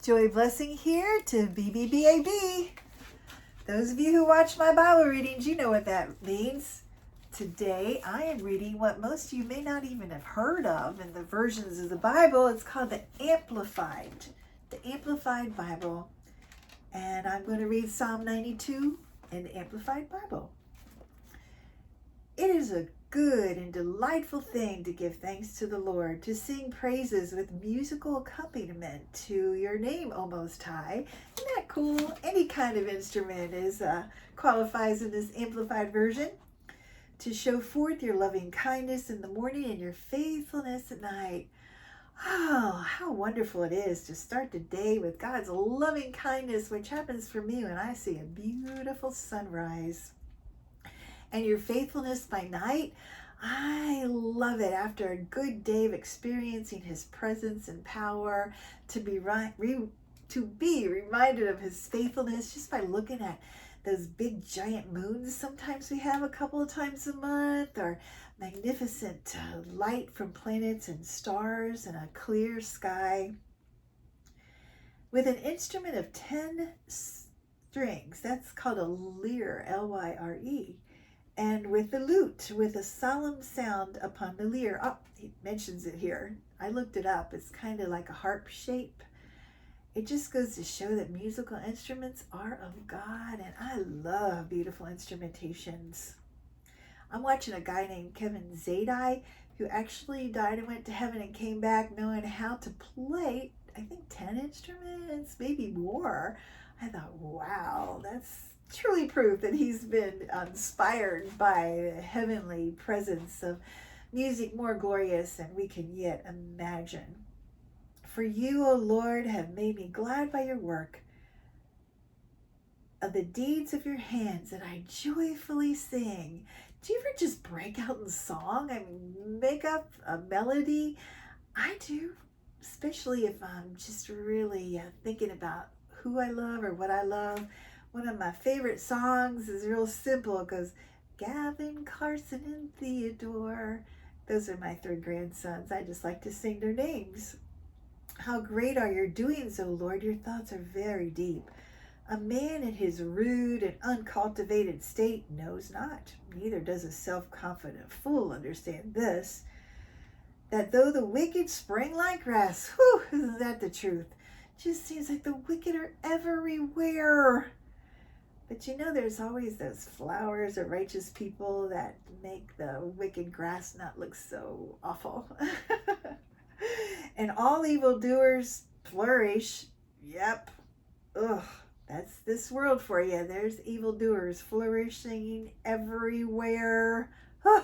Joy Blessing here to BBBAB. Those of you who watch my Bible readings, you know what that means. Today I am reading what most of you may not even have heard of in the versions of the Bible. It's called the Amplified Bible. And I'm going to read Psalm 92 in the Amplified Bible. It is a good and delightful thing to give thanks to the Lord, to sing praises with musical accompaniment to your name, O Most High. Isn't that cool? Any kind of instrument qualifies in this amplified version. To show forth your loving kindness in the morning and your faithfulness at night. Oh, how wonderful it is to start the day with God's loving kindness, which happens for me when I see a beautiful sunrise. And your faithfulness by night, I love it after a good day of experiencing His presence and power, to be reminded of His faithfulness just by looking at those big giant moons sometimes we have a couple of times a month, or magnificent light from planets and stars in a clear sky. With an instrument of 10 strings, that's called a lyre, L-Y-R-E. And with the lute, with a solemn sound upon the lyre. Oh, he mentions it here. I looked it up. It's kind of like a harp shape. It just goes to show that musical instruments are of God, and I love beautiful instrumentations. I'm watching a guy named Kevin Zadai, who actually died and went to heaven and came back knowing how to play, I think 10 instruments, maybe more. I thought, wow, that's truly proof that he's been inspired by the heavenly presence of music more glorious than we can yet imagine. For you, O Lord, have made me glad by your work of the deeds of your hands, and I joyfully sing. Do you ever just break out in song? I mean, make up a melody? I do, especially if I'm just really thinking about who I love or what I love. One of my favorite songs is real simple. It goes, Gavin, Carson, and Theodore. Those are my 3 grandsons. I just like to sing their names. How great are your doings, O Lord. Your thoughts are very deep. A man in his rude and uncultivated state knows not, neither does a self-confident fool understand this, that though the wicked spring like grass, whew, isn't that the truth? Just seems like the wicked are everywhere. But you know, there's always those flowers of righteous people that make the wicked grass not look so awful. And all evildoers flourish. Yep. Ugh, that's this world for you. There's evildoers flourishing everywhere. Huh.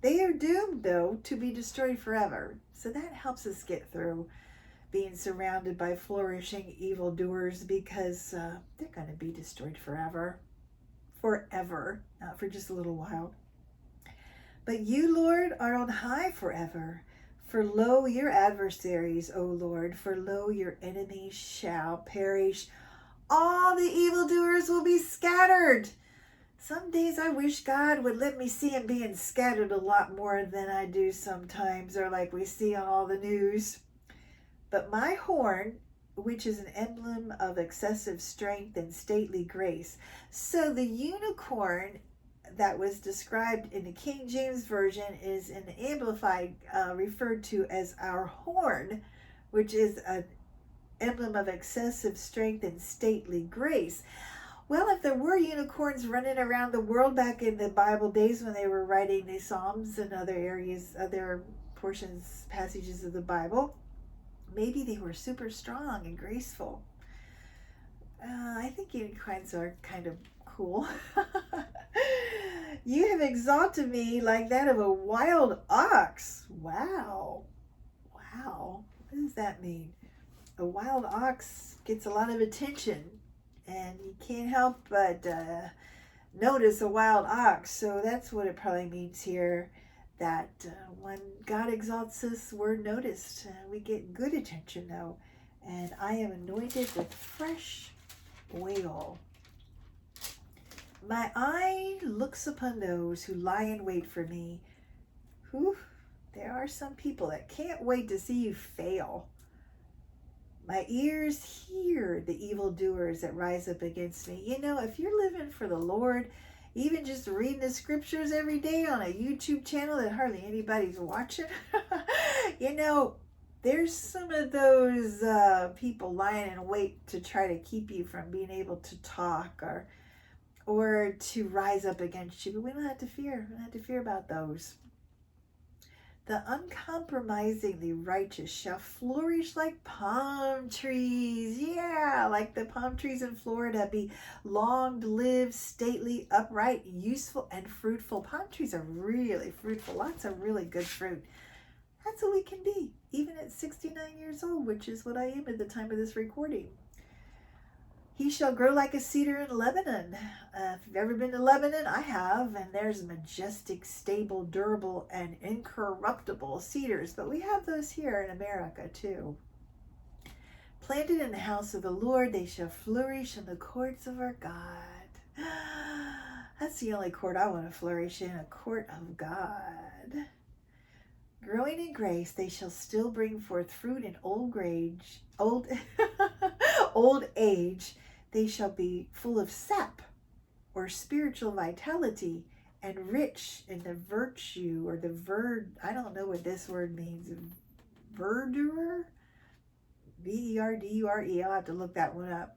They are doomed, though, to be destroyed forever. So that helps us get through being surrounded by flourishing evildoers, because they're going to be destroyed forever. Forever, not for just a little while. But you, Lord, are on high forever. For lo, your adversaries, O Lord, for lo, your enemies shall perish. All the evildoers will be scattered. Some days I wish God would let me see him being scattered a lot more than I do sometimes, or like we see on all the news. But my horn, which is an emblem of excessive strength and stately grace. So the unicorn that was described in the King James Version is in the Amplified referred to as our horn, which is an emblem of excessive strength and stately grace. Well, if there were unicorns running around the world back in the Bible days when they were writing the Psalms and other areas, other portions, passages of the Bible, maybe they were super strong and graceful. I think unicorns are kind of cool. You have exalted me like that of a wild ox. Wow. Wow. What does that mean? A wild ox gets a lot of attention, and you can't help but notice a wild ox. So that's what it probably means here, that when God exalts us, we're noticed. We get good attention, though. And I am anointed with fresh oil. My eye looks upon those who lie in wait for me. Whew, there are some people that can't wait to see you fail. My ears hear the evildoers that rise up against me. You know, if you're living for the Lord, even just reading the scriptures every day on a YouTube channel that hardly anybody's watching, you know, there's some of those people lying in wait to try to keep you from being able to talk or to rise up against you. But we don't have to fear. We don't have to fear about those. The uncompromisingly righteous shall flourish like palm trees. Yeah, like the palm trees in Florida. Be long-lived, stately, upright, useful, and fruitful. Palm trees are really fruitful. Lots of really good fruit. That's what we can be, even at 69 years old, which is what I am at the time of this recording. He shall grow like a cedar in Lebanon. If you've ever been to Lebanon, I have, and there's majestic, stable, durable, and incorruptible cedars. But we have those here in America too. Planted in the house of the Lord, they shall flourish in the courts of our God. That's the only court I want to flourish in, a court of God. Growing in grace, they shall still bring forth fruit in old age. They shall be full of sap, or spiritual vitality, and rich in the virtue, or I don't know what this word means, verdure? V-E-R-D-U-R-E, I'll have to look that one up.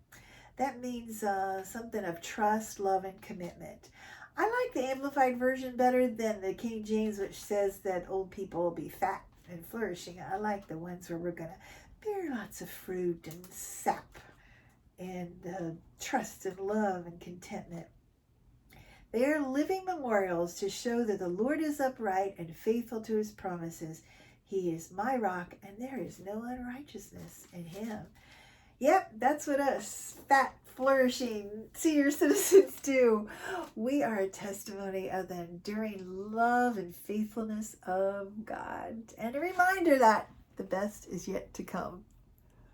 That means something of trust, love, and commitment. I like the Amplified Version better than the King James, which says that old people will be fat and flourishing. I like the ones where we're going to bear lots of fruit and sap and trust and love and contentment. They are living memorials to show that the Lord is upright and faithful to his promises. He is my rock, and there is no unrighteousness in him. Yep, that's what us fat, flourishing senior citizens do. We are a testimony of the enduring love and faithfulness of God. And a reminder that the best is yet to come.